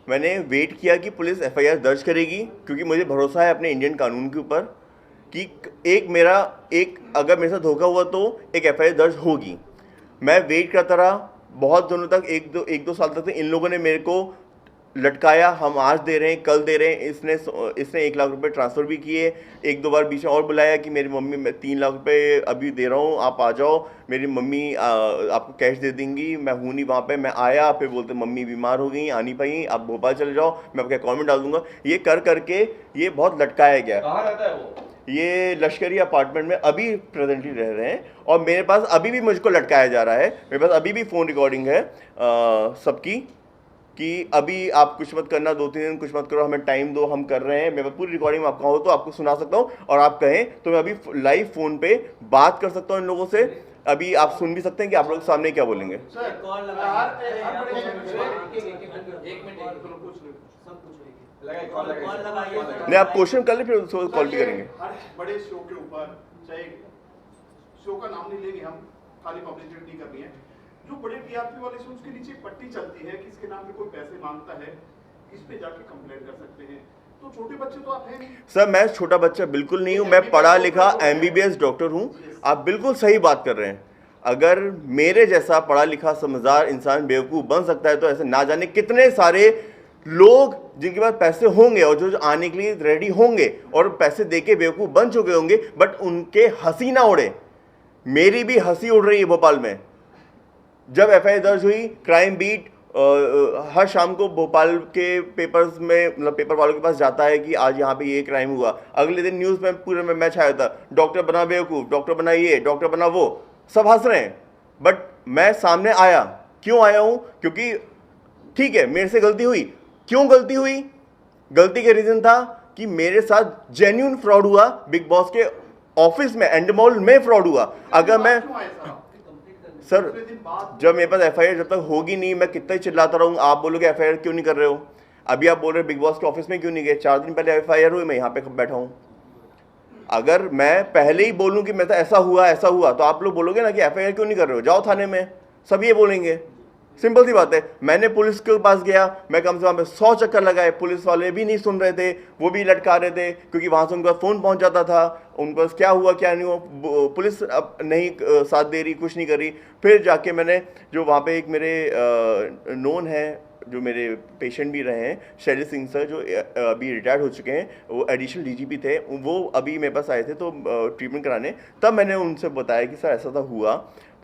मैंने वेट किया कि पुलिस एफआईआर दर्ज करेगी, क्योंकि मुझे भरोसा है अपने इंडियन कानून के ऊपर कि अगर मेरे साथ धोखा हुआ तो एक एफआईआर दर्ज होगी। मैं वेट करता रहा बहुत दिनों तक, एक दो साल तक इन लोगों ने मेरे को लटकाया। हम आज दे रहे हैं, कल दे रहे हैं। इसने 1 लाख रुपए ट्रांसफ़र भी किए। 1-2 बार बीच में और बुलाया कि मेरी मम्मी, मैं 3 लाख रुपए अभी दे रहा हूँ, आप आ जाओ, मेरी मम्मी आपको कैश दे देंगी। मैं हूँ नहीं वहाँ पे। मैं आया, फिर बोलते मम्मी बीमार हो गई, आ नहीं पाई, आप भोपाल चले जाओ, मैं आपके अकाउंट में डाल दूंगा। ये कर करके ये बहुत लटकाया गया। कहाँ रहता है वो? ये लश्करी अपार्टमेंट में अभी प्रेजेंटली रह रहे हैं, और मेरे पास अभी भी मुझको लटकाया जा रहा है। मेरे पास अभी भी फ़ोन रिकॉर्डिंग है सबकी, कि अभी आप कुछ मत करना, 2-3 दिन कुछ मत करो, हमें टाइम दो, हम कर रहे हैं। मेरे पास पूरी रिकॉर्डिंग आपका हो तो आपको सुना सकता हूँ, और आप कहें तो मैं अभी लाइव फ़ोन पे बात कर सकता हूँ इन लोगों से। अभी आप सुन भी सकते हैं कि आप लोग सामने क्या बोलेंगे। सर, कॉल नहीं, आप क्वेश्चन कर ले, फिर उसको कॉल भी करेंगे। हर बड़े शो के ऊपर, चाहे शो का नाम नहीं लेंगे हम, खाली पब्लिसिटी नहीं करनी है, जो बड़े टीआरपी वाले शो उसके नीचे पट्टी चलती है कि इसके नाम पे कोई पैसे मांगता है, इस पे जाके कंप्लेंट कर सकते हैं। तो छोटे बच्चे तो आप हैं नहीं। सर, मैं छोटा बच्चा बिल्कुल नहीं हूँ। मैं पढ़ा लिखा MBBS डॉक्टर हूँ। आप बिल्कुल सही बात कर रहे हैं। अगर मेरे जैसा पढ़ा लिखा समझदार इंसान बेवकूफ़ बन सकता है, तो ऐसे ना जाने कितने सारे लोग जिनके पास पैसे होंगे और जो आने के लिए रेडी होंगे और पैसे देके बेवकूफ़ बन चुके होंगे, बट उनके हंसी ना उड़े। मेरी भी हंसी उड़ रही है भोपाल में। जब एफआईआर दर्ज हुई, क्राइम बीट हर शाम को भोपाल के पेपर्स में, मतलब पेपर वालों के पास जाता है कि आज यहाँ पे ये क्राइम हुआ। अगले दिन न्यूज़ में पूरे में मैच आया था, डॉक्टर बना बेवकूफ़, डॉक्टर बना ये, डॉक्टर बना वो, सब हंस रहे हैं। बट मैं सामने आया। क्यों आया हूँ? क्योंकि ठीक है, मेरे से गलती हुई। क्यों गलती हुई? गलती का रीज़न था कि मेरे साथ जेन्युइन फ्रॉड हुआ। बिग बॉस के ऑफिस में, एंडी मॉल में फ्रॉड हुआ। अगर मैं, सर, जब मेरे पास एफआईआर जब तक होगी नहीं, मैं कितना ही चिल्लाता रहूँ। आप बोलोगे एफआईआर क्यों नहीं कर रहे हो? अभी आप बोल रहे हो बिग बॉस के ऑफिस में क्यों नहीं गए? 4 दिन पहले एफआईआर हुई, मैं यहाँ पे बैठा हूँ। अगर मैं पहले ही बोलूँ कि मैं तो ऐसा हुआ, तो आप लोग बोलोगे ना कि एफआईआर क्यों नहीं कर रहे हो, जाओ थाने में। सब ये बोलेंगे। सिंपल सी बात है। मैंने पुलिस के पास गया, मैं कम से कम 100 चक्कर लगाए, पुलिस वाले भी नहीं सुन रहे थे, वो भी लटका रहे थे, क्योंकि वहाँ से उनका फ़ोन पहुँच जाता था, उन पास क्या हुआ क्या नहीं हुआ, पुलिस अब नहीं साथ दे रही, कुछ नहीं कर रही। फिर जाके मैंने, जो वहाँ पे एक मेरे नोन है जो मेरे पेशेंट भी रहे हैं, शैलेश सिंह सर जो अभी रिटायर्ड हो चुके हैं, वो एडिशनल डीजीपी थे, वो अभी मेरे पास आए थे तो ट्रीटमेंट कराने। तब मैंने उनसे बताया कि सर ऐसा था हुआ,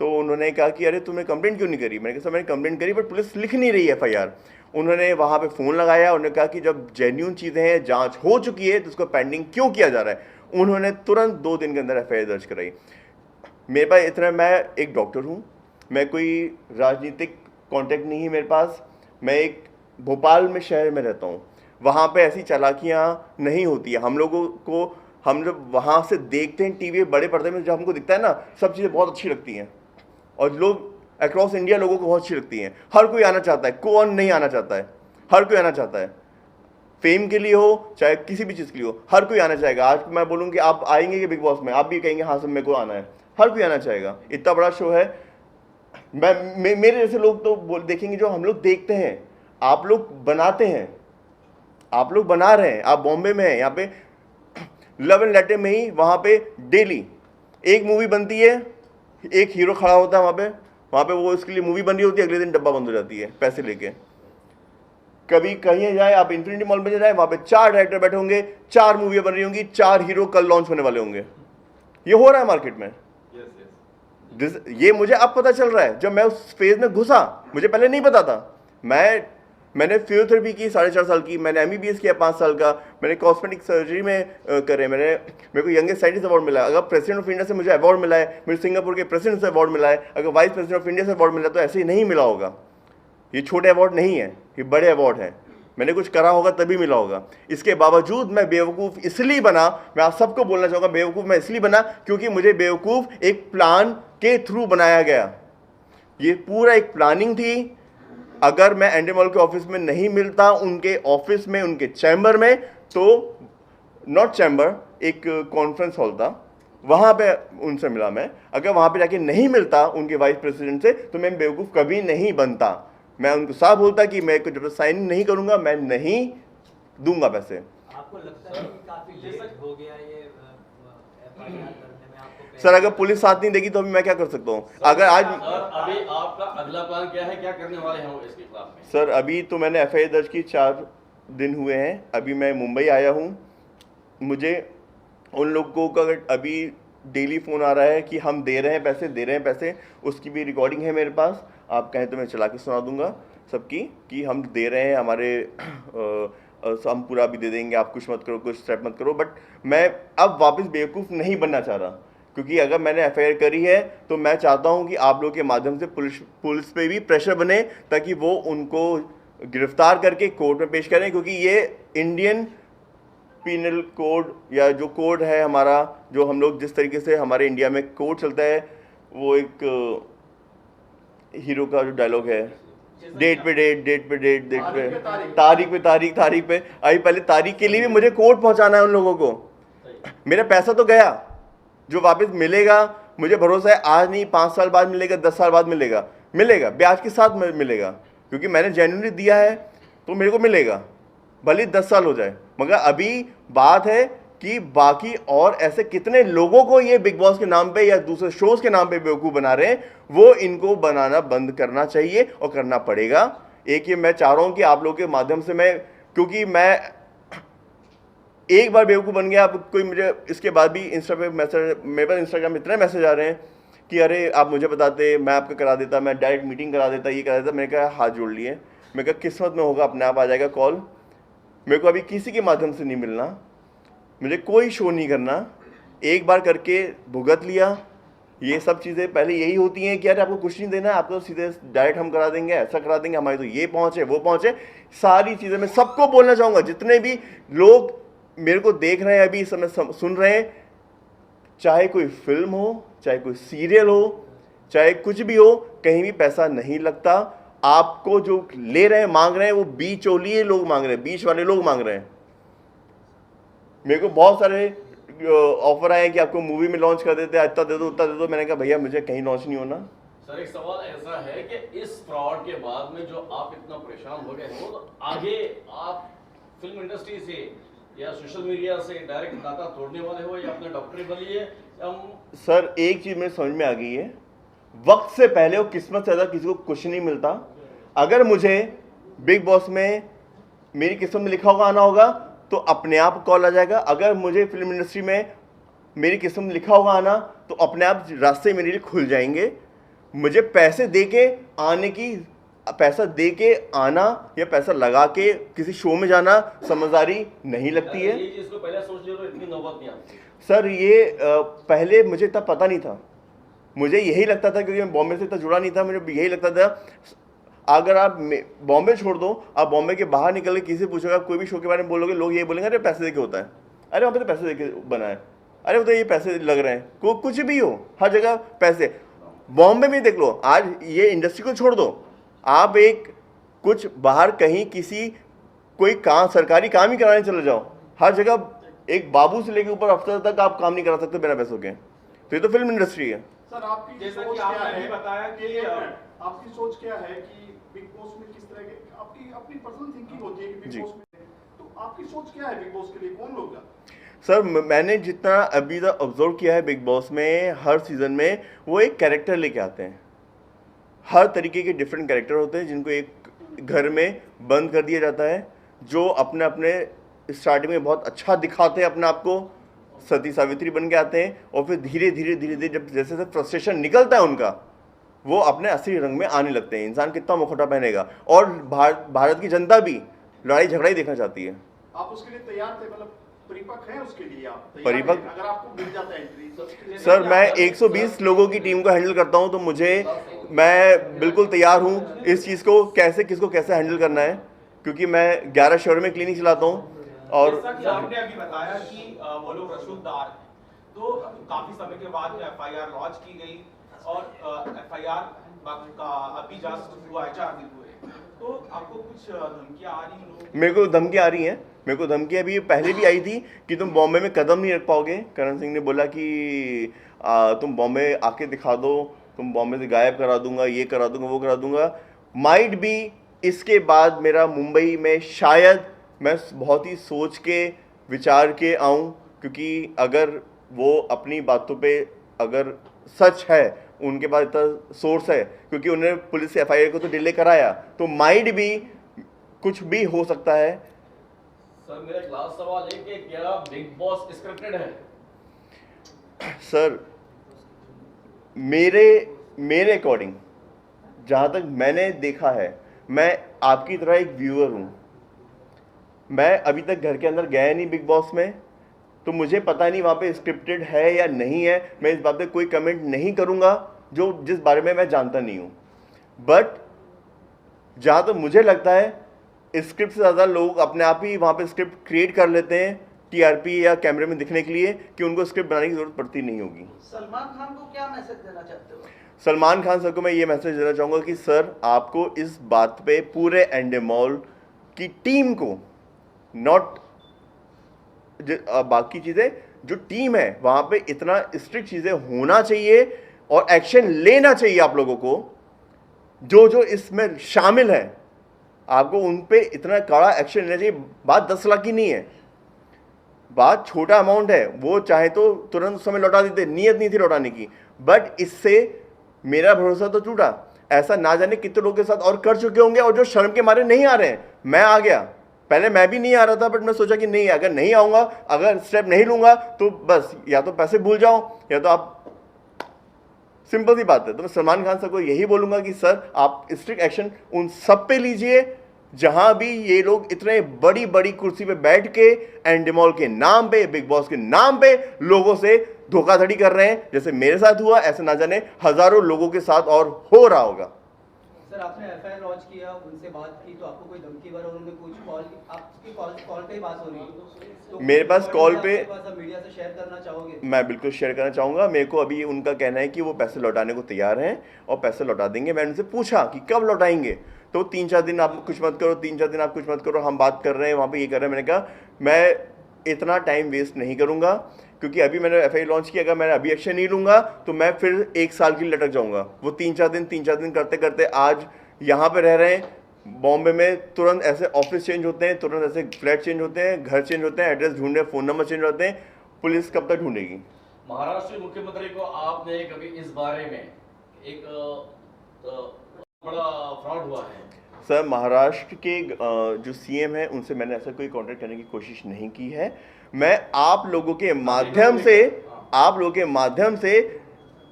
तो उन्होंने कहा कि अरे तुमने कंप्लेंट क्यों नहीं करी? मैंने कहा सर मैंने कंप्लेंट करी बट पुलिस लिख नहीं रही FIR। उन्होंने वहाँ पे फ़ोन लगाया, उन्होंने कहा कि जब जेन्युइन चीज़ें हैं, जांच हो चुकी है, तो उसको पेंडिंग क्यों किया जा रहा है? उन्होंने तुरंत 2 दिन के अंदर FIR दर्ज कराई। मेरे पास इतना, मैं एक डॉक्टर हूँ, मैं कोई राजनीतिक कॉन्टेक्ट नहीं है मेरे पास, मैं एक भोपाल में शहर में रहता हूँ, वहाँ पे ऐसी चालाकियाँ नहीं होती है। हम लोगों को, हम जब वहाँ से देखते हैं टीवी बड़े पर्दे में, जब हमको दिखता है ना, सब चीज़ें बहुत अच्छी लगती हैं और लोग अक्रॉस इंडिया लोगों को बहुत अच्छी लगती हैं। हर कोई आना चाहता है, कौन नहीं आना चाहता है? हर कोई आना चाहता है, फेम के लिए हो चाहे किसी भी चीज़ के लिए हो, हर कोई आना चाहेगा। आज मैं बोलूँ कि आप आएंगे कि बिग बॉस में, आप भी कहेंगे हाँ सर मेरे को आना है, हर कोई आना चाहेगा, इतना बड़ा शो है। मेरे जैसे लोग तो देखेंगे, जो हम लोग देखते हैं, आप लोग बनाते हैं, आप लोग बना रहे हैं। आप बॉम्बे में हैं, यहाँ पे लव एंड लेटर में ही वहाँ पे डेली एक मूवी बनती है, एक हीरो खड़ा होता है वहाँ पे वो इसके लिए मूवी बन रही होती है, अगले दिन डब्बा बंद हो जाती है पैसे लेके। कभी कहीं जाए, आप इन्फिनिटी मॉल में जाए, वहाँ पे 4 डायरेक्टर बैठे होंगे, 4 मूवियाँ बन रही होंगी, 4 हीरो कल लॉन्च होने वाले होंगे। ये हो रहा है मार्केट में। ये मुझे अब पता चल रहा है, जब मैं उस फेज में घुसा, मुझे पहले नहीं पता था। मैंने फिजियोथेरेपी की 4.5 साल की, मैंने MBBS किया 5 साल का, मैंने कॉस्मेटिक सर्जरी में करे, मेरे को यंगेस्ट साइंटिस्ट अवार्ड मिला है। अगर प्रेसिडेंट ऑफ इंडिया से मुझे अवार्ड मिला है, मुझे सिंगापुर के प्रेसिडेंट से अवार्ड मिला है, अगर वाइस प्रेसिडेंट ऑफ इंडिया से अवार्ड मिला तो ऐसे ही नहीं मिला होगा। ये छोटे अवार्ड नहीं है, ये बड़े अवार्ड हैं। मैंने कुछ करा होगा तभी मिला होगा। इसके बावजूद मैं बेवकूफ़ इसलिए बना, मैं आप सबको बोलना चाहूँगा, बेवकूफ़ मैं इसलिए बना क्योंकि मुझे बेवकूफ़ एक प्लान के थ्रू बनाया गया। ये पूरा एक प्लानिंग थी। अगर मैं एंडी मॉल के ऑफिस में नहीं मिलता, उनके ऑफिस में, उनके चैम्बर में, तो नॉट चैम्बर, एक कॉन्फ्रेंस हॉल था, वहाँ पे उनसे मिला मैं। अगर वहाँ पे जाके नहीं मिलता उनके वाइस प्रेसिडेंट से, तो मैं बेवकूफ़ कभी नहीं बनता। मैं उनको साफ बोलता कि मैं जब तक साइन नहीं करूँगा, मैं नहीं दूंगा पैसे। आपको लगता है कि काफी लेट हो गया ये FIR करने में? आपको सर अगर पुलिस साथ नहीं देगी तो अभी मैं क्या कर सकता हूँ? अगर आज अभी आपका अगला प्लान क्या है, क्या करने वाले हैं इसके खिलाफ में? सर अभी तो मैंने FIR दर्ज की 4 दिन हुए हैं। अभी मैं मुंबई आया हूँ। मुझे उन लोगों का अभी डेली फ़ोन आ रहा है कि हम दे रहे हैं पैसे, उसकी भी रिकॉर्डिंग है मेरे पास। आप कहें तो मैं चला के सुना दूंगा सबकी कि हम दे रहे हैं, हमारे हम पूरा भी दे देंगे, आप कुछ मत करो, कुछ स्टेप मत करो। बट मैं अब वापस बेवकूफ़ नहीं बनना चाह रहा, क्योंकि अगर मैंने FIR करी है तो मैं चाहता हूं कि आप लोगों के माध्यम से पुलिस पे भी प्रेशर बने, ताकि वो उनको गिरफ्तार करके कोर्ट में पेश करें। क्योंकि ये इंडियन पीनल कोड या जो कोड है हमारा, जो हम लोग जिस तरीके से हमारे इंडिया में कोड चलता है, वो एक हीरो का जो डायलॉग है, डेट पे तारीख पे। अभी पहले तारीख के लिए भी मुझे कोड पहुंचाना है उन लोगों को। मेरा पैसा तो गया, जो वापस मिलेगा मुझे भरोसा है आज नहीं 5 साल बाद मिलेगा, 10 साल बाद मिलेगा, ब्याज के साथ मिलेगा, क्योंकि मैंने जेन्युइनली दिया है तो मेरे को मिलेगा, भले 10 साल हो जाए। मगर अभी बात है कि बाकी और ऐसे कितने लोगों को ये बिग बॉस के नाम पे या दूसरे शोज के नाम पे बेवकूफ़ बना रहे हैं, वो इनको बनाना बंद करना चाहिए और करना पड़ेगा। एक ये मैं चाह रहा हूँ कि आप लोगों के माध्यम से मैं, क्योंकि मैं एक बार बेवकूफ़ बन गया, अब कोई मुझे इसके बाद भी इंस्टा पे मैसेज, मेरे पास इंस्टाग्राम में इतने मैसेज आ रहे हैं कि अरे आप मुझे बताते, मैं आपको करा देता, मैं डायरेक्ट मीटिंग करा देता, ये करा देता। मैंने कहा हाथ जोड़ लिए, मैं कहा किस्मत में होगा अपने आप आ जाएगा कॉल। मेरे को अभी किसी के माध्यम से नहीं मिलना, मुझे कोई शो नहीं करना। एक बार करके भुगत लिया। ये सब चीज़ें पहले यही होती हैं कि यार आपको कुछ नहीं देना, आपको सीधे डायरेक्ट हम करा देंगे, ऐसा करा देंगे, हमारे तो ये पहुँचे वो पहुँचे। सारी चीज़ें मैं सबको बोलना चाहूँगा, जितने भी लोग मेरे को देख रहे हैं अभी इस समय सुन रहे हैं, चाहे कोई फिल्म हो, चाहे कोई सीरियल हो, चाहे कुछ भी हो, कहीं भी पैसा नहीं लगता। आपको जो ले रहे हैं, मांग रहे हैं, वो बीचौलिए लोग मांग रहे हैं, बीच वाले लोग मांग रहे हैं। मेरे को बहुत सारे ऑफर आए कि आपको मूवी में लॉन्च कर देते हैं, इतना दे दो उतना दे दो। मैंने कहा भैया मुझे कहीं लॉन्च नहीं होना। सर एक सवाल ऐसा है कि इस फ्रॉड के बाद में जो आप इतना परेशान हो गए हो, तो आगे आप फिल्म इंडस्ट्री से या सोशल मीडिया से डायरेक्ट नाता तोड़ने वाले हो या अपने डॉक्टरी बनिए? सर एक चीज मेरे समझ में आ गई है, वक्त से पहले और किस्मत से ज़्यादा किसी को कुछ नहीं मिलता। अगर मुझे बिग बॉस में मेरी किस्मत में लिखा होगा आना होगा तो अपने आप कॉल आ जाएगा। अगर मुझे फिल्म इंडस्ट्री में मेरी किस्मत में लिखा होगा आना तो अपने आप रास्ते मेरे लिए खुल जाएंगे। मुझे पैसे दे के आने की, पैसा दे के आना या पैसा लगा के किसी शो में जाना समझदारी नहीं लगती है। ये चीज को पहले सोच लिया तो इतनी नौबत नहीं आती। सर ये पहले मुझे इतना पता नहीं था, मुझे यही लगता था क्योंकि मैं बॉम्बे से इतना जुड़ा नहीं था, मुझे यही लगता था अगर आप बॉम्बे छोड़ दो, आप बॉम्बे के बाहर निकल के किसी से पूछोगे, आप कोई भी शो के बारे में बोलोगे, लोग ये बोलेंगे अरे पैसे देके होता है, अरे वहाँ पे तो पैसे देके बना है, अरे वो तो ये पैसे लग रहे हैं, कुछ भी हो हर जगह पैसे। बॉम्बे में देख लो, आज ये इंडस्ट्री को छोड़ दो, आप एक कुछ बाहर कहीं किसी कोई काम सरकारी काम ही कराने चले जाओ, हर जगह एक बाबू से लेकर ऊपर अफसर तक आप काम नहीं करा सकते बिना पैसों के। तो ये तो फिल्म इंडस्ट्री है। सर आपकी जैसा सोच कि क्या आपने है, भी बताया कि आपकी सोच क्या है कि बिग बॉस में किस तरह के, आपकी अपनी पर्सनल थिंकिंग होती है कि बिग बॉस में, तो आपकी सोच क्या है बिग बॉस के लिए, कौन लोग हैं? सर मैंने जितना अभी तक ऑब्जर्व किया है बिग बॉस में, हर सीज़न में वो एक कैरेक्टर लेके आते हैं, हर तरीके के डिफरेंट कैरेक्टर होते हैं जिनको एक घर में बंद कर दिया जाता है, जो अपने अपने स्टार्टिंग में बहुत अच्छा दिखाते हैं अपने आप को, सती सावित्री बन के आते हैं, और फिर धीरे धीरे धीरे धीरे जब जैसे जैसे फ्रस्ट्रेशन निकलता है उनका, वो अपने असली रंग में आने लगते हैं। इंसान कितना मुखौटा पहनेगा, और भारत की जनता भी लड़ाई झगड़ा ही देखना चाहती है। आप उसके लिए तैयार थे, मतलब परिपक्व हैं उसके लिए, आप परिपक्व, अगर आपको मिल जाता है एंट्री? सर मैं 120 लोगों की टीम को हैंडल करता हूं, तो मैं बिल्कुल तैयार हूं इस चीज़ को कैसे किसको कैसे हैंडल करना है, क्योंकि मैं 11 शहरों में क्लिनिक चलाता हूं। और जैसा कि आपने अभी बताया कि वो लोग रसूखदार हैं, तो काफी समय के बाद एफआईआर लॉन्च की गई और एफआईआर का अभी जस्ट हुआ है, 4 दिन हुए, तो आपको कुछ धमकियां आ रही हैं? मेरे को धमकियाँ आ रही हैं, मेरे को धमकियाँ अभी पहले भी आई थी कि तुम बॉम्बे में कदम नहीं रख पाओगे। करण सिंह ने बोला कि तुम बॉम्बे आके दिखा दो, तुम बॉम्बे से गायब करा दूंगा, ये करा दूंगा, वो करा दूंगा। माइट भी इसके बाद मेरा मुंबई में शायद मैं बहुत ही सोच के विचार के आऊँ, क्योंकि अगर वो अपनी बातों पे अगर सच है, उनके पास इतना सोर्स है, क्योंकि उन्होंने पुलिस से एफआईआर को तो डिले कराया, तो माइट भी कुछ भी हो सकता है। सर मेरा एक लास्ट सवाल है कि क्या बिग बॉस स्क्रिप्टेड है? सर मेरे अकॉर्डिंग जहाँ तक मैंने देखा है, मैं आपकी तरह एक व्यूअर हूँ, मैं अभी तक घर के अंदर गया नहीं बिग बॉस में, तो मुझे पता नहीं वहाँ पे स्क्रिप्टेड है या नहीं है। मैं इस बात पे कोई कमेंट नहीं करूँगा जो जिस बारे में मैं जानता नहीं हूँ। बट जहाँ तो मुझे लगता है स्क्रिप्ट से ज़्यादा लोग अपने आप ही वहाँ पे स्क्रिप्ट क्रिएट कर लेते हैं टीआरपी या कैमरे में दिखने के लिए, कि उनको स्क्रिप्ट बनाने की ज़रूरत पड़ती नहीं होगी। सलमान खान को क्या मैसेज देना चाहते हो? सलमान खान सर को मैं ये मैसेज देना चाहूँगा कि सर आपको इस बात पे पूरे एंडेमॉल की टीम को, नॉट बाकी चीज़ें, जो टीम है वहाँ पे इतना स्ट्रिक्ट चीज़ें होना चाहिए और एक्शन लेना चाहिए आप लोगों को, जो इसमें शामिल है, आपको उन पे इतना कड़ा एक्शन लेना चाहिए। बात 10 लाख की नहीं है, बात छोटा अमाउंट है, वो चाहे तो तुरंत उस समय लौटा देते, नीयत नहीं थी लौटाने की, बट इससे मेरा भरोसा तो टूटा। ऐसा ना जाने कितने लोगों के साथ और कर चुके होंगे, और जो शर्म के मारे नहीं आ रहे हैं। मैं आ गया, पहले मैं भी नहीं आ रहा था, बट मैं सोचा कि नहीं, अगर नहीं आऊँगा, अगर स्टेप नहीं लूँगा तो बस या तो पैसे भूल जाओ या तो आप, सिंपल सी बात है। तो मैं सलमान खान सर को यही बोलूँगा कि सर आप स्ट्रिक्ट एक्शन उन सब पे लीजिए जहां भी ये लोग इतने बड़ी बड़ी कुर्सी पे बैठ के एंडेमॉल के नाम पे, बिग बॉस के नाम पे लोगों से धोखाधड़ी कर रहे हैं। जैसे मेरे साथ हुआ, ऐसे ना जाने हजारों लोगों के साथ और हो रहा होगा। सर आपने एफआईआर लॉन्च किया, उनसे बात की, तो आपको कोई धमकी वगैरह, उन्होंने कुछ कॉल, आपकी कॉल पे ही बात हो रही है? तो मेरे पास कॉल पे, मीडिया से शेयर करना चाहोगे? मैं बिल्कुल शेयर करना चाहूँगा। मेरे को अभी उनका कहना है कि वो पैसे लौटाने को तैयार हैं और पैसे लौटा देंगे। मैंने उनसे पूछा कि कब लौटाएंगे, तो 3-4 दिन आप कुछ मत करो, 3-4 दिन आप कुछ मत करो, हम बात कर रहे हैं वहाँ पे, ये कर रहे हैं। मैंने कहा मैं इतना टाइम वेस्ट नहीं करूँगा, क्योंकि अभी मैंने एफआईआर लॉन्च किया, अगर मैं अभी एक्शन नहीं लूँगा तो मैं फिर 1 साल के लिए लटक जाऊँगा। वो 3-4 दिन करते करते आज यहाँ पे रह रहे हैं बॉम्बे में, तुरंत ऐसे ऑफिस चेंज होते हैं, तुरंत ऐसे फ्लैट चेंज होते हैं, घर चेंज होते हैं, एड्रेस ढूंढने, फ़ोन नंबर चेंज होते हैं। पुलिस कब तक ढूंढेगी? महाराष्ट्र के मुख्यमंत्री को आपने कभी इस बारे में एक बड़ा फ्रॉड हुआ है, सर, महाराष्ट्र के जो सीएम हैं उनसे मैंने ऐसा कोई कांटेक्ट करने की कोशिश नहीं की है। मैं आप लोगों के माध्यम से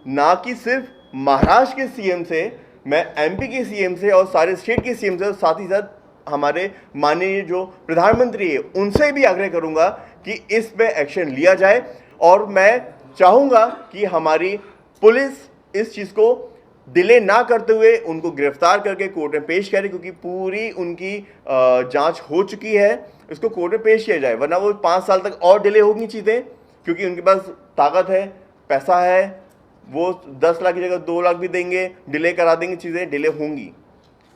ना कि सिर्फ महाराष्ट्र के सीएम से, मैं एमपी के सीएम से और सारे स्टेट के सीएम से और साथ ही साथ हमारे माननीय जो प्रधानमंत्री है उनसे भी आग्रह करूंगा कि इस पे एक्शन लिया जाए। और मैं चाहूंगा कि हमारी पुलिस इस चीज़ को डिले ना करते हुए उनको गिरफ्तार करके कोर्ट में पेश करे, क्योंकि पूरी उनकी जांच हो चुकी है। इसको कोर्ट में पेश किया जाए, वरना वो 5 साल तक और डिले होगी चीज़ें, क्योंकि उनके पास ताकत है, पैसा है, वो 10 लाख की जगह 2 लाख भी देंगे, डिले करा देंगे, चीज़ें डिले होंगी।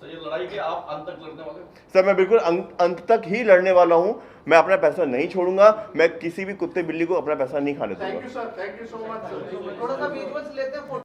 सर, ये लड़ाई के आप अंत तक लड़ने वाले हो? सर, मैं बिल्कुल अंत तक ही लड़ने वाला हूं। मैं अपना पैसा नहीं छोड़ूंगा। मैं किसी भी कुत्ते बिल्ली को अपना पैसा नहीं खाने दूंगा। Thank you sir, thank you so much sir. थोड़ा सा विजुअल्स लेते हैं।